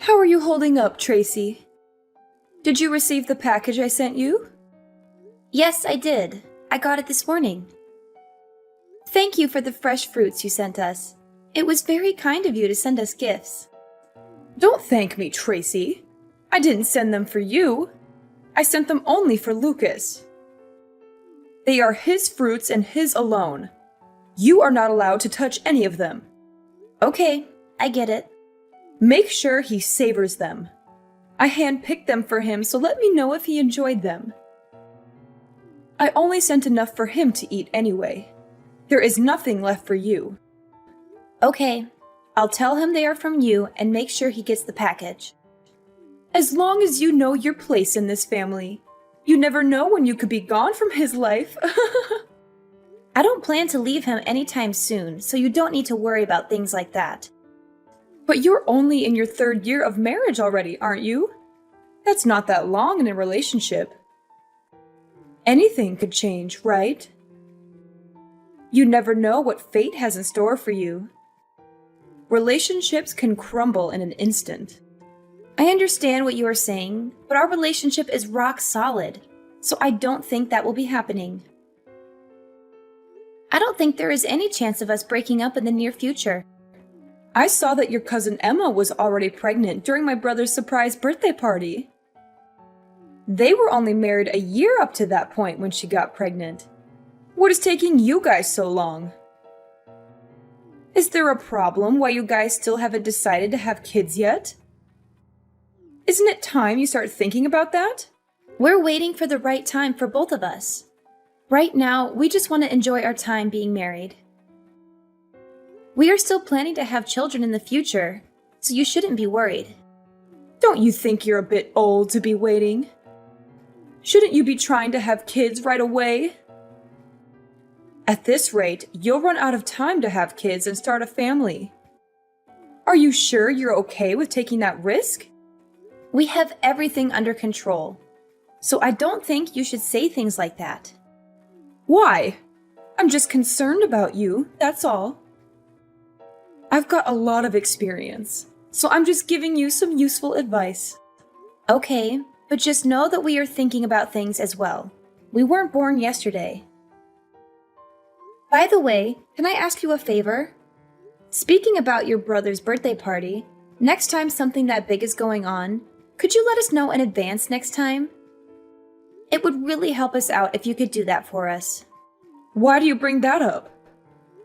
How are you holding up, Tracy? Did you receive the package I sent you? Yes, I did. I got it this morning. Thank you for the fresh fruits you sent us. It was very kind of you to send us gifts. Don't thank me, Tracy. I didn't send them for you. I sent them only for Lucas. They are his fruits and his alone. You are not allowed to touch any of them. Okay, I get it. Make sure he savors them. I handpicked them for him, so let me know if he enjoyed them. I only sent enough for him to eat anyway. There is nothing left for you. Okay, I'll tell him they are from you and make sure he gets the package. As long as you know your place in this family. You never know when you could be gone from his life. I don't plan to leave him anytime soon, so you don't need to worry about things like that. But you're only in your 3rd year of marriage already, aren't you? That's not that long in a relationship. Anything could change, right? You never know what fate has in store for you. Relationships can crumble in an instant. I understand what you are saying, but our relationship is rock solid, so I don't think that will be happening. I don't think there is any chance of us breaking up in the near future. I saw that your cousin Emma was already pregnant during my brother's surprise birthday party. They were only married a year up to that point when she got pregnant. What is taking you guys so long? Is there a problem why you guys still haven't decided to have kids yet? Isn't it time you start thinking about that? We're waiting for the right time for both of us. Right now, we just want to enjoy our time being married. We are still planning to have children in the future, so you shouldn't be worried. Don't you think you're a bit old to be waiting? Shouldn't you be trying to have kids right away? At this rate, you'll run out of time to have kids and start a family. Are you sure you're okay with taking that risk? We have everything under control, so I don't think you should say things like that. Why? I'm just concerned about you, that's all. I've got a lot of experience, so I'm just giving you some useful advice. Okay, but just know that we are thinking about things as well. We weren't born yesterday. By the way, can I ask you a favor? Speaking about your brother's birthday party, next time something that big is going on, could you let us know in advance next time? It would really help us out if you could do that for us. Why do you bring that up?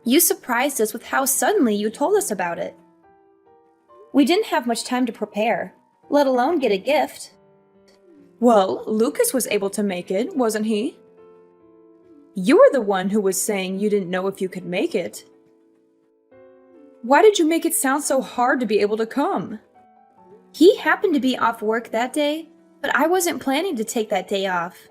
You surprised us with how suddenly you told us about it. We didn't have much time to prepare, let alone get a gift. Well, Lucas was able to make it, wasn't he? You were the one who was saying you didn't know if you could make it. Why did you make it sound so hard to be able to come? He happened to be off work that day, but I wasn't planning to take that day off.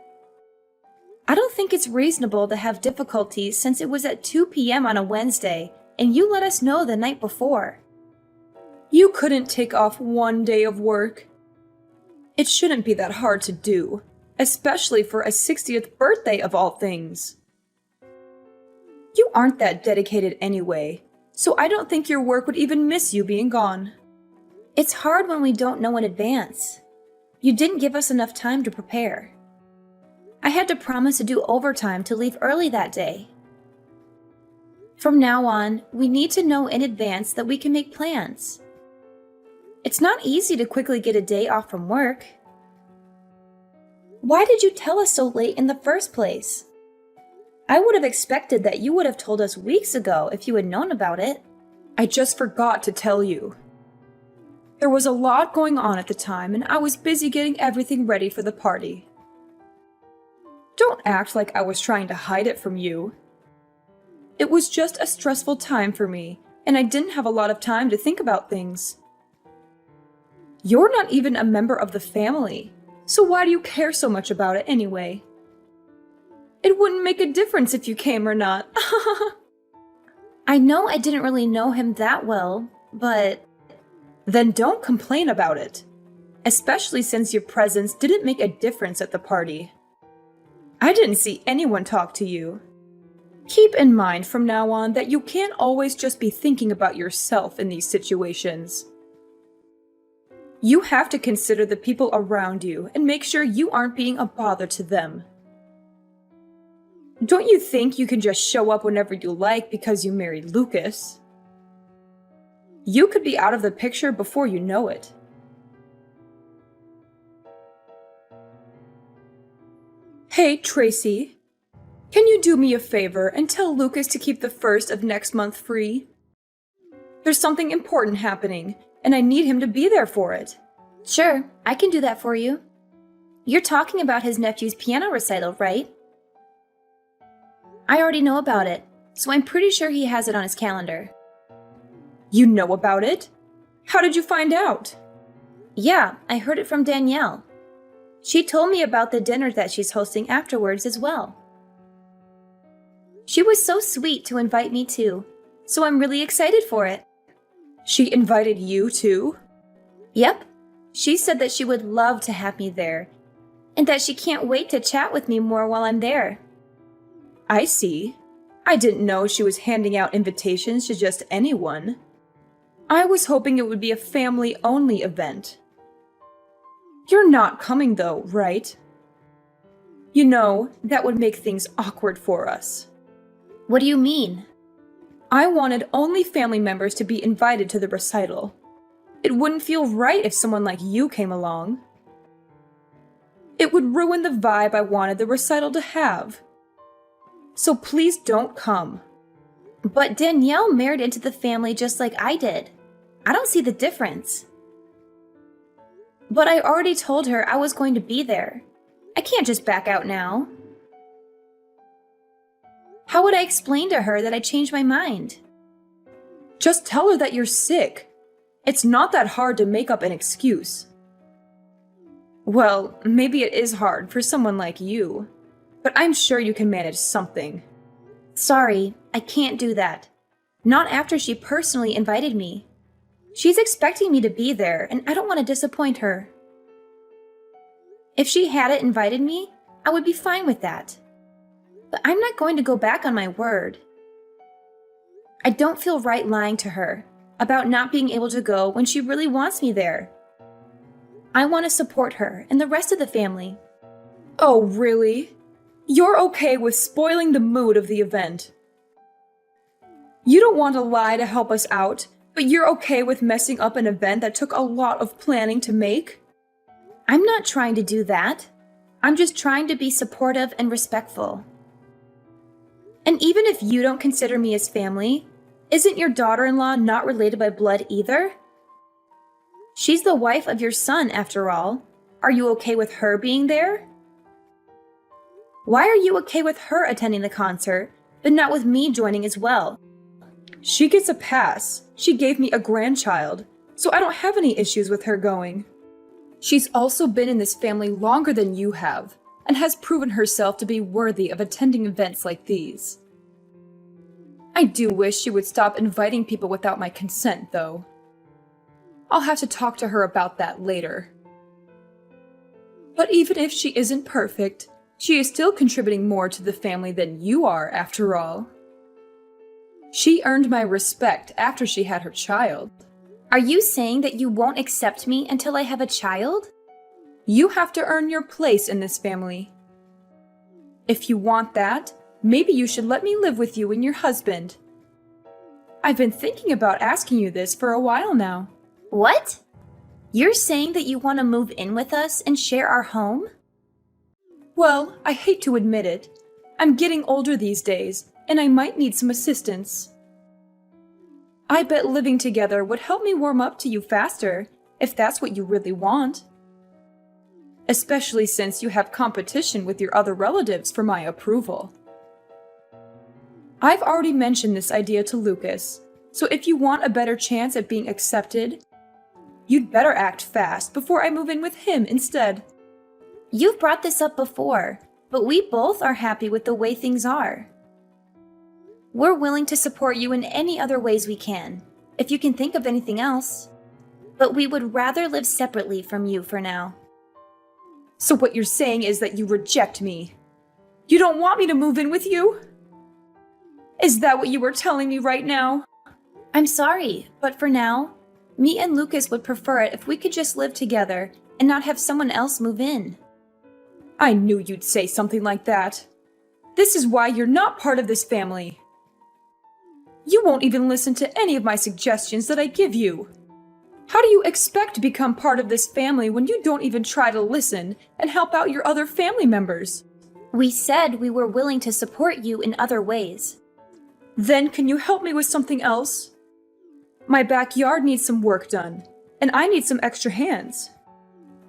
I don't think it's reasonable to have difficulties since it was at 2 p.m. on a Wednesday, and you let us know the night before. You couldn't take off one day of work. It shouldn't be that hard to do, especially for a 60th birthday of all things. You aren't that dedicated anyway, so I don't think your work would even miss you being gone. It's hard when we don't know in advance. You didn't give us enough time to prepare. I had to promise to do overtime to leave early that day. From now on, we need to know in advance that we can make plans. It's not easy to quickly get a day off from work. Why did you tell us so late in the first place? I would have expected that you would have told us weeks ago if you had known about it. I just forgot to tell you. There was a lot going on at the time, and I was busy getting everything ready for the party. Don't act like I was trying to hide it from you. It was just a stressful time for me, and I didn't have a lot of time to think about things. You're not even a member of the family, so why do you care so much about it anyway? It wouldn't make a difference if you came or not. I know I didn't really know him that well, but... Then don't complain about it, especially since your presence didn't make a difference at the party. I didn't see anyone talk to you. Keep in mind from now on that you can't always just be thinking about yourself in these situations. You have to consider the people around you and make sure you aren't being a bother to them. Don't you think you can just show up whenever you like because you married Lucas? You could be out of the picture before you know it. Hey, Tracy. Can you do me a favor and tell Lucas to keep the 1st of next month free? There's something important happening, and I need him to be there for it. Sure, I can do that for you. You're talking about his nephew's piano recital, right? I already know about it, so I'm pretty sure he has it on his calendar. You know about it? How did you find out? Yeah, I heard it from Danielle. She told me about the dinner that she's hosting afterwards as well. She was so sweet to invite me too, so I'm really excited for it. She invited you too? Yep. She said that she would love to have me there, and that she can't wait to chat with me more while I'm there. I see. I didn't know she was handing out invitations to just anyone. I was hoping it would be a family-only event. You're not coming though, right? You know, that would make things awkward for us. What do you mean? I wanted only family members to be invited to the recital. It wouldn't feel right if someone like you came along. It would ruin the vibe I wanted the recital to have. So please don't come. But Danielle married into the family just like I did. I don't see the difference. But I already told her I was going to be there. I can't just back out now. How would I explain to her that I changed my mind? Just tell her that you're sick. It's not that hard to make up an excuse. Well, maybe it is hard for someone like you, but I'm sure you can manage something. Sorry, I can't do that. Not after she personally invited me. She's expecting me to be there, and I don't want to disappoint her. If she hadn't invited me, I would be fine with that. But I'm not going to go back on my word. I don't feel right lying to her about not being able to go when she really wants me there. I want to support her and the rest of the family. Oh, really? You're okay with spoiling the mood of the event? You don't want to lie to help us out, but you're okay with messing up an event that took a lot of planning to make? I'm not trying to do that. I'm just trying to be supportive and respectful. And even if you don't consider me as family, isn't your daughter-in-law not related by blood either? She's the wife of your son, after all. Are you okay with her being there? Why are you okay with her attending the concert, but not with me joining as well? She gets a pass. She gave me a grandchild, so I don't have any issues with her going. She's also been in this family longer than you have, and has proven herself to be worthy of attending events like these. I do wish she would stop inviting people without my consent, though. I'll have to talk to her about that later. But even if she isn't perfect, she is still contributing more to the family than you are, after all. She earned my respect after she had her child. Are you saying that you won't accept me until I have a child? You have to earn your place in this family. If you want that, maybe you should let me live with you and your husband. I've been thinking about asking you this for a while now. What? You're saying that you want to move in with us and share our home? Well, I hate to admit it. I'm getting older these days, and I might need some assistance. I bet living together would help me warm up to you faster, if that's what you really want. Especially since you have competition with your other relatives for my approval. I've already mentioned this idea to Lucas, so if you want a better chance at being accepted, you'd better act fast before I move in with him instead. You've brought this up before, but we both are happy with the way things are. We're willing to support you in any other ways we can, if you can think of anything else. But we would rather live separately from you for now. So what you're saying is that you reject me? You don't want me to move in with you? Is that what you were telling me right now? I'm sorry, but for now, Me and Lucas would prefer it if we could just live together and not have someone else move in. I knew you'd say something like that. This is why you're not part of this family. You won't even listen to any of my suggestions that I give you. How do you expect to become part of this family when you don't even try to listen and help out your other family members? We said we were willing to support you in other ways. Then can you help me with something else? My backyard needs some work done, and I need some extra hands.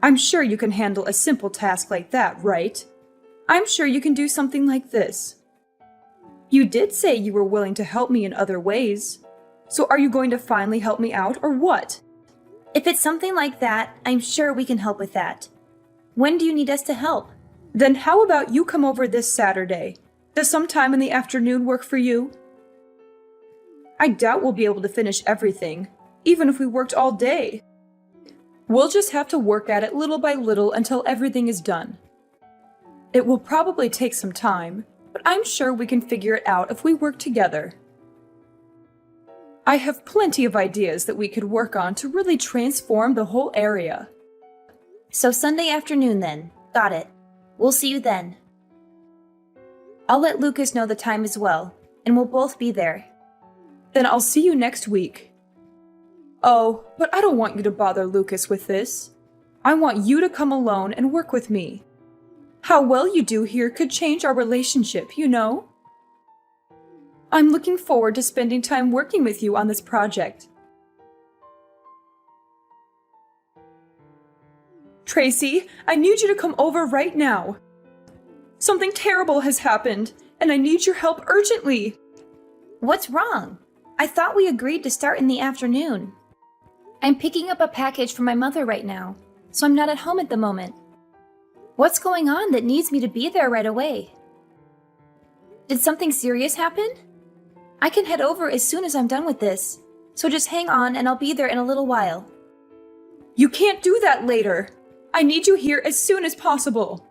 I'm sure you can handle a simple task like that, right? I'm sure you can do something like this. You did say you were willing to help me in other ways. So are you going to finally help me out, or what? If it's something like that, I'm sure we can help with that. When do you need us to help? Then how about you come over this Saturday? Does some time in the afternoon work for you? I doubt we'll be able to finish everything, even if we worked all day. We'll just have to work at it little by little until everything is done. It will probably take some time, but I'm sure we can figure it out if we work together. I have plenty of ideas that we could work on to really transform the whole area. So Sunday afternoon then. Got it. We'll see you then. I'll let Lucas know the time as well, and we'll both be there. Then I'll see you next week. Oh, but I don't want you to bother Lucas with this. I want you to come alone and work with me. How well you do here could change our relationship, you know? I'm looking forward to spending time working with you on this project. Tracy, I need you to come over right now. Something terrible has happened, and I need your help urgently. What's wrong? I thought we agreed to start in the afternoon. I'm picking up a package from my mother right now, so I'm not at home at the moment. What's going on that needs me to be there right away? Did something serious happen? I can head over as soon as I'm done with this, so just hang on and I'll be there in a little while. You can't do that later. I need you here as soon as possible.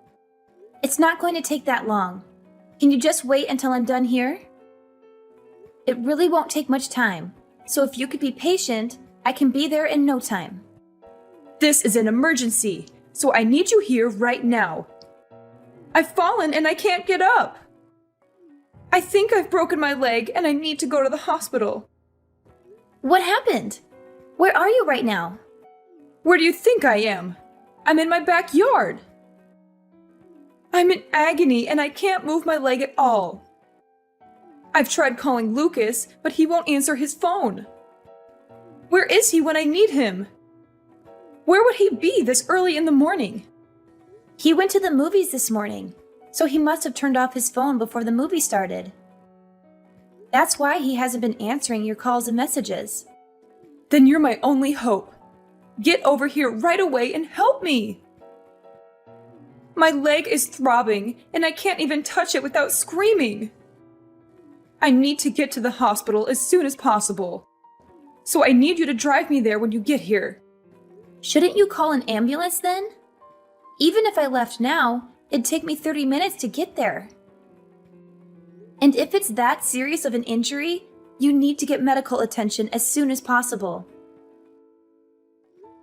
It's not going to take that long. Can you just wait until I'm done here? It really won't take much time, so if you could be patient, I can be there in no time. This is an emergency, so I need you here right now. I've fallen and I can't get up. I think I've broken my leg and I need to go to the hospital. What happened? Where are you right now? Where do you think I am? I'm in my backyard. I'm in agony and I can't move my leg at all. I've tried calling Lucas, but he won't answer his phone. Where is he when I need him? Where would he be this early in the morning? He went to the movies this morning, so he must have turned off his phone before the movie started. That's why he hasn't been answering your calls and messages. Then you're my only hope. Get over here right away and help me. My leg is throbbing, and I can't even touch it without screaming. I need to get to the hospital as soon as possible. So I need you to drive me there when you get here. Shouldn't you call an ambulance then? Even if I left now, it'd take me 30 minutes to get there. And if it's that serious of an injury, you need to get medical attention as soon as possible.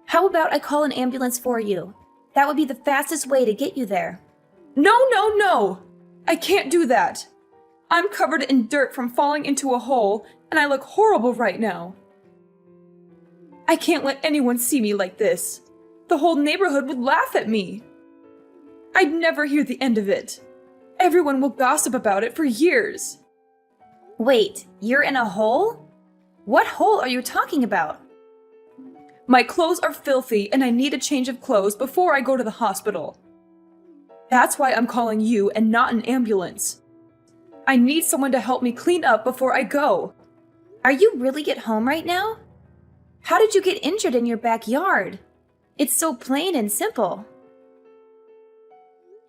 How about I call an ambulance for you? That would be the fastest way to get you there. No! I can't do that. I'm covered in dirt from falling into a hole, and I look horrible right now. I can't let anyone see me like this. The whole neighborhood would laugh at me. I'd never hear the end of it. Everyone will gossip about it for years. Wait, you're in a hole? What hole are you talking about? My clothes are filthy and I need a change of clothes before I go to the hospital. That's why I'm calling you and not an ambulance. I need someone to help me clean up before I go. Are you really at home right now? How did you get injured in your backyard? It's so plain and simple.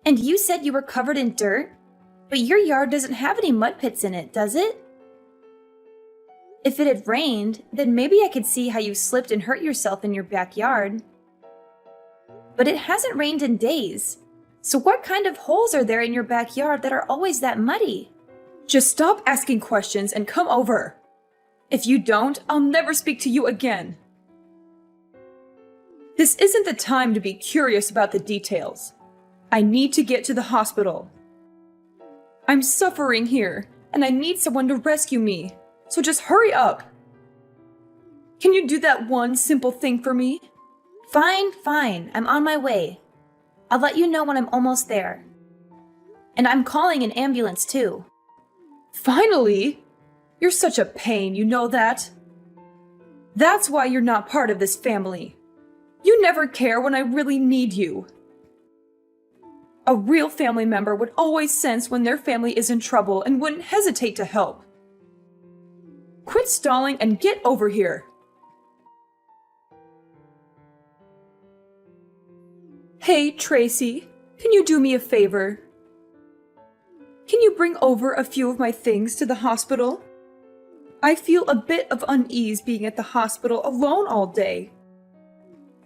And you said you were covered in dirt, but your yard doesn't have any mud pits in it, does it? If it had rained, then maybe I could see how you slipped and hurt yourself in your backyard. But it hasn't rained in days. So what kind of holes are there in your backyard that are always that muddy? Just stop asking questions and come over. If you don't, I'll never speak to you again. This isn't the time to be curious about the details. I need to get to the hospital. I'm suffering here, and I need someone to rescue me, so just hurry up. Can you do that one simple thing for me? Fine. I'm on my way. I'll let you know when I'm almost there. And I'm calling an ambulance too. Finally? You're such a pain, you know that? That's why you're not part of this family. You never care when I really need you. A real family member would always sense when their family is in trouble and wouldn't hesitate to help. Quit stalling and get over here. Hey, Tracy, can you do me a favor? Can you bring over a few of my things to the hospital? I feel a bit of unease being at the hospital alone all day.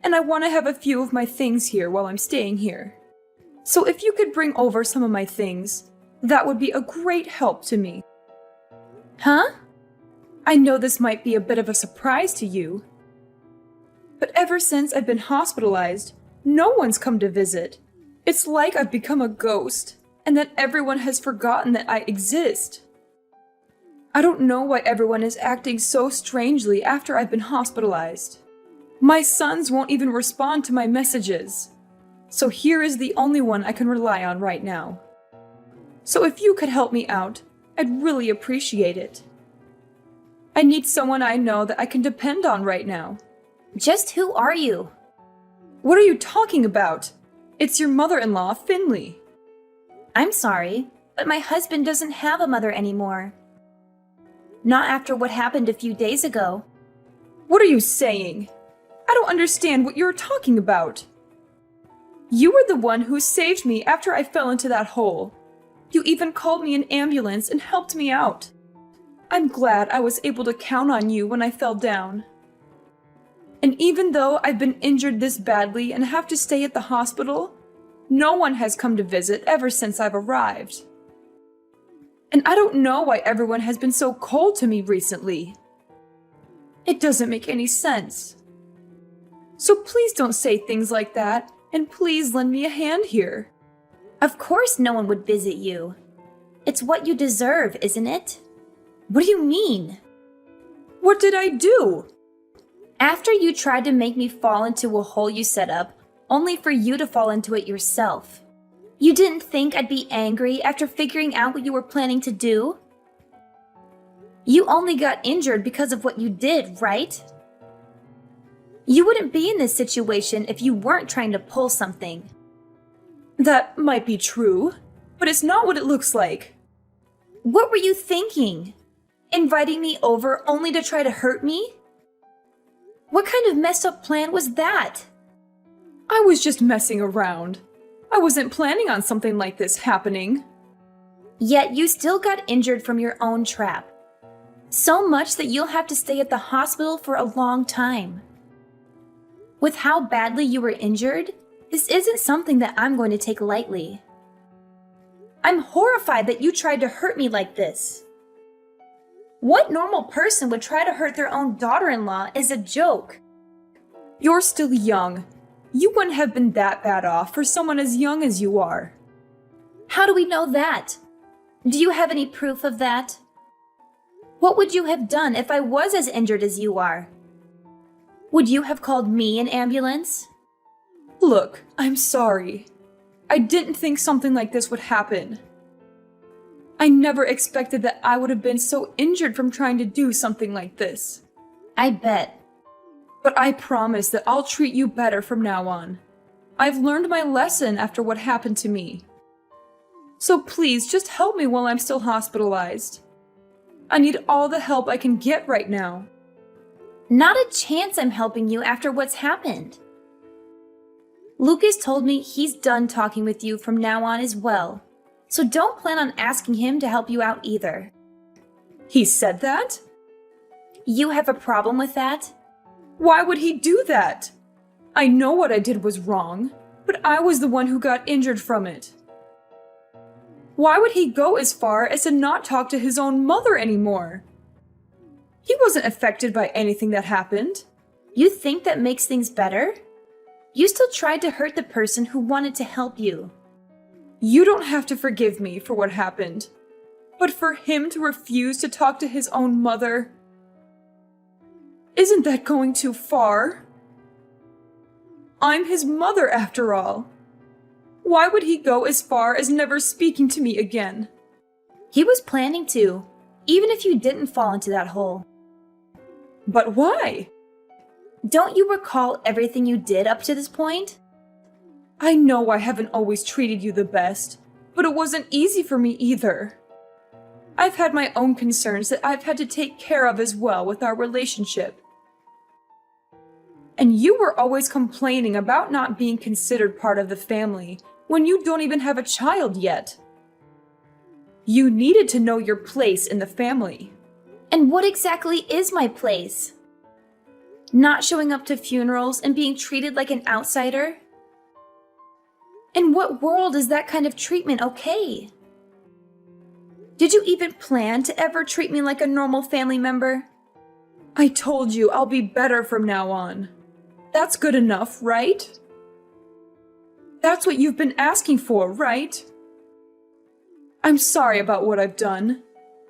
And I want to have a few of my things here while I'm staying here. So if you could bring over some of my things, that would be a great help to me. Huh? I know this might be a bit of a surprise to you, but ever since I've been hospitalized, no one's come to visit. It's like I've become a ghost, and that everyone has forgotten that I exist. I don't know why everyone is acting so strangely after I've been hospitalized. My sons won't even respond to my messages. So here is the only one I can rely on right now. So if you could help me out, I'd really appreciate it. I need someone I know that I can depend on right now. Just who are you? What are you talking about? It's your mother-in-law, Finley. I'm sorry, but my husband doesn't have a mother anymore. Not after what happened a few days ago. What are you saying? I don't understand what you're talking about. You were the one who saved me after I fell into that hole. You even called me an ambulance and helped me out. I'm glad I was able to count on you when I fell down. And even though I've been injured this badly and have to stay at the hospital, no one has come to visit ever since I've arrived. And I don't know why everyone has been so cold to me recently. It doesn't make any sense. So please don't say things like that, and please lend me a hand here. Of course no one would visit you. It's what you deserve, isn't it? What do you mean? What did I do? After you tried to make me fall into a hole you set up, only for you to fall into it yourself. You didn't think I'd be angry after figuring out what you were planning to do? You only got injured because of what you did, right? You wouldn't be in this situation if you weren't trying to pull something. That might be true, but it's not what it looks like. What were you thinking? Inviting me over only to try to hurt me? What kind of messed up plan was that? I was just messing around. I wasn't planning on something like this happening. Yet you still got injured from your own trap. So much that you'll have to stay at the hospital for a long time. With how badly you were injured, this isn't something that I'm going to take lightly. I'm horrified that you tried to hurt me like this. What normal person would try to hurt their own daughter-in-law is a joke? You're still young. You wouldn't have been that bad off for someone as young as you are. How do we know that? Do you have any proof of that? What would you have done if I was as injured as you are? Would you have called me an ambulance? Look, I'm sorry. I didn't think something like this would happen. I never expected that I would have been so injured from trying to do something like this. I bet. But I promise that I'll treat you better from now on. I've learned my lesson after what happened to me. So please, just help me while I'm still hospitalized. I need all the help I can get right now. Not a chance I'm helping you after what's happened. Lucas told me he's done talking with you from now on as well. So don't plan on asking him to help you out either. He said that? You have a problem with that? Why would he do that? I know what I did was wrong, but I was the one who got injured from it. Why would he go as far as to not talk to his own mother anymore? He wasn't affected by anything that happened. You think that makes things better? You still tried to hurt the person who wanted to help you. You don't have to forgive me for what happened. But for him to refuse to talk to his own mother, isn't that going too far? I'm his mother after all. Why would he go as far as never speaking to me again? He was planning to, even if you didn't fall into that hole. But why? Don't you recall everything you did up to this point? I know I haven't always treated you the best, but it wasn't easy for me either. I've had my own concerns that I've had to take care of as well with our relationship. And you were always complaining about not being considered part of the family when you don't even have a child yet. You needed to know your place in the family. And what exactly is my place? Not showing up to funerals and being treated like an outsider? In what world is that kind of treatment okay? Did you even plan to ever treat me like a normal family member? I told you I'll be better from now on. That's good enough, right? That's what you've been asking for, right? I'm sorry about what I've done.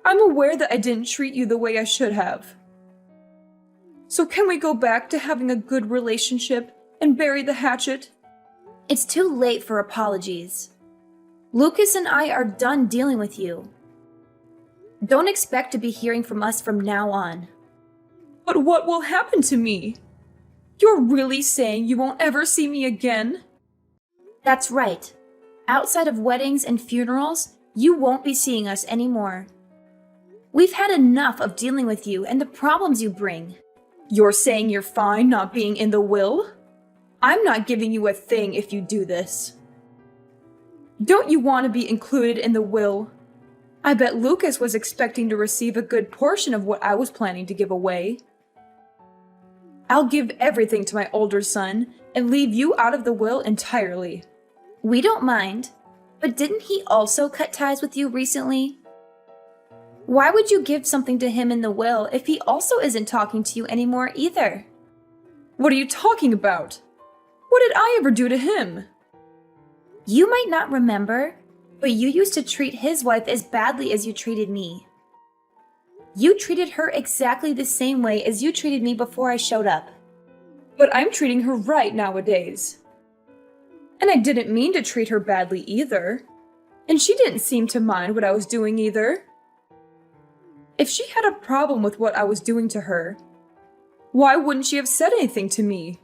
I'm aware that I didn't treat you the way I should have. So can we go back to having a good relationship and bury the hatchet? It's too late for apologies. Lucas and I are done dealing with you. Don't expect to be hearing from us from now on. But what will happen to me? You're really saying you won't ever see me again? That's right. Outside of weddings and funerals, you won't be seeing us anymore. We've had enough of dealing with you and the problems you bring. You're saying you're fine not being in the will? I'm not giving you a thing if you do this. Don't you want to be included in the will? I bet Lucas was expecting to receive a good portion of what I was planning to give away. I'll give everything to my older son and leave you out of the will entirely. We don't mind, but didn't he also cut ties with you recently? Why would you give something to him in the will if he also isn't talking to you anymore either? What are you talking about? What did I ever do to him? You might not remember, but you used to treat his wife as badly as you treated me. You treated her exactly the same way as you treated me before I showed up. But I'm treating her right nowadays. And I didn't mean to treat her badly either. And she didn't seem to mind what I was doing either. If she had a problem with what I was doing to her, why wouldn't she have said anything to me?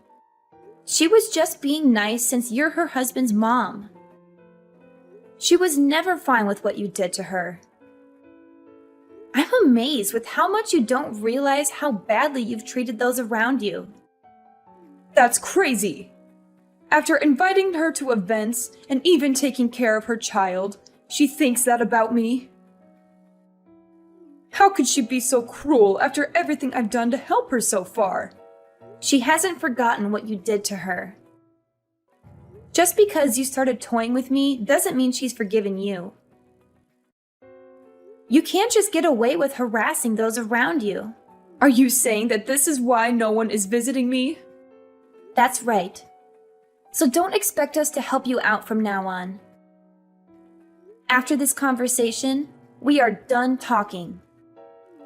She was just being nice since you're her husband's mom. She was never fine with what you did to her. I'm amazed with how much you don't realize how badly you've treated those around you. That's crazy. After inviting her to events and even taking care of her child, she thinks that about me. How could she be so cruel after everything I've done to help her so far? She hasn't forgotten what you did to her. Just because you started toying with me doesn't mean she's forgiven you. You can't just get away with harassing those around you. Are you saying that this is why no one is visiting me? That's right. So don't expect us to help you out from now on. After this conversation, we are done talking.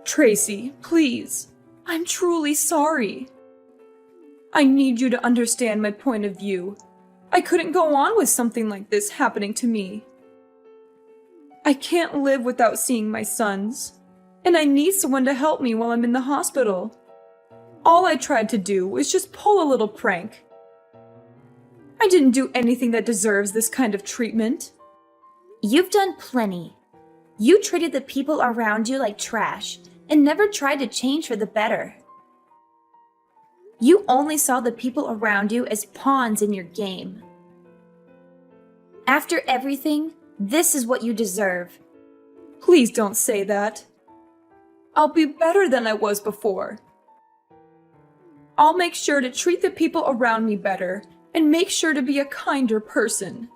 Tracy, please. I'm truly sorry. I need you to understand my point of view. I couldn't go on with something like this happening to me. I can't live without seeing my sons, and I need someone to help me while I'm in the hospital. All I tried to do was just pull a little prank. I didn't do anything that deserves this kind of treatment. You've done plenty. You treated the people around you like trash and never tried to change for the better. You only saw the people around you as pawns in your game. After everything, this is what you deserve. Please don't say that. I'll be better than I was before. I'll make sure to treat the people around me better and make sure to be a kinder person.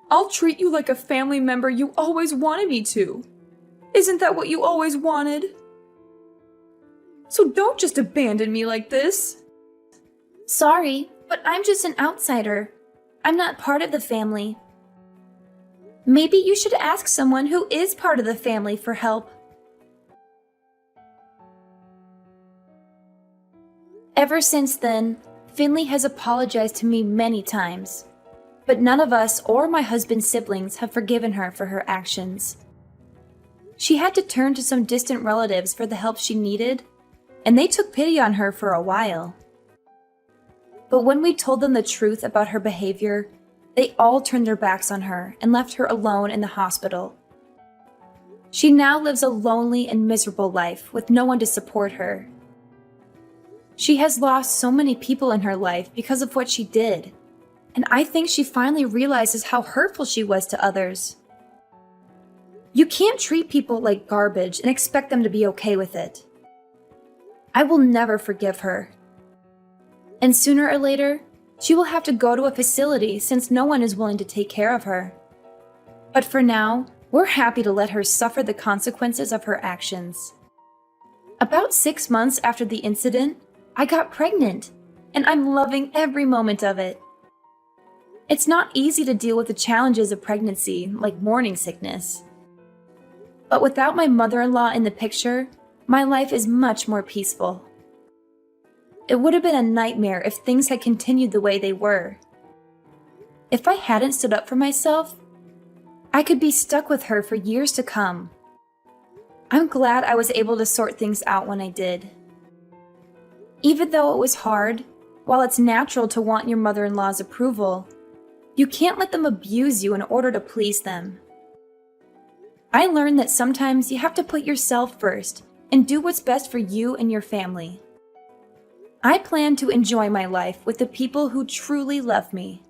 I'll treat you like a family member you always wanted me to. Isn't that what you always wanted? So don't just abandon me like this. Sorry, But I'm just an outsider. I'm not part of the family. Maybe you should ask someone who is part of the family for help. Ever since then, Finley has apologized to me many times, but none of us or my husband's siblings have forgiven her for her actions. She had to turn to some distant relatives for the help she needed, and they took pity on her for a while. But when we told them the truth about her behavior, they all turned their backs on her and left her alone in the hospital. She now lives a lonely and miserable life with no one to support her. She has lost so many people in her life because of what she did, and I think she finally realizes how hurtful she was to others. You can't treat people like garbage and expect them to be okay with it. I will never forgive her. And sooner or later, she will have to go to a facility since no one is willing to take care of her. But for now, we're happy to let her suffer the consequences of her actions. About 6 months after the incident, I got pregnant, and I'm loving every moment of it. It's not easy to deal with the challenges of pregnancy, like morning sickness. But without my mother-in-law in the picture, my life is much more peaceful. It would have been a nightmare if things had continued the way they were. If I hadn't stood up for myself, I could be stuck with her for years to come. I'm glad I was able to sort things out when I did. Even though it was hard, while it's natural to want your mother-in-law's approval, you can't let them abuse you in order to please them. I learned that sometimes you have to put yourself first and do what's best for you and your family. I plan to enjoy my life with the people who truly love me.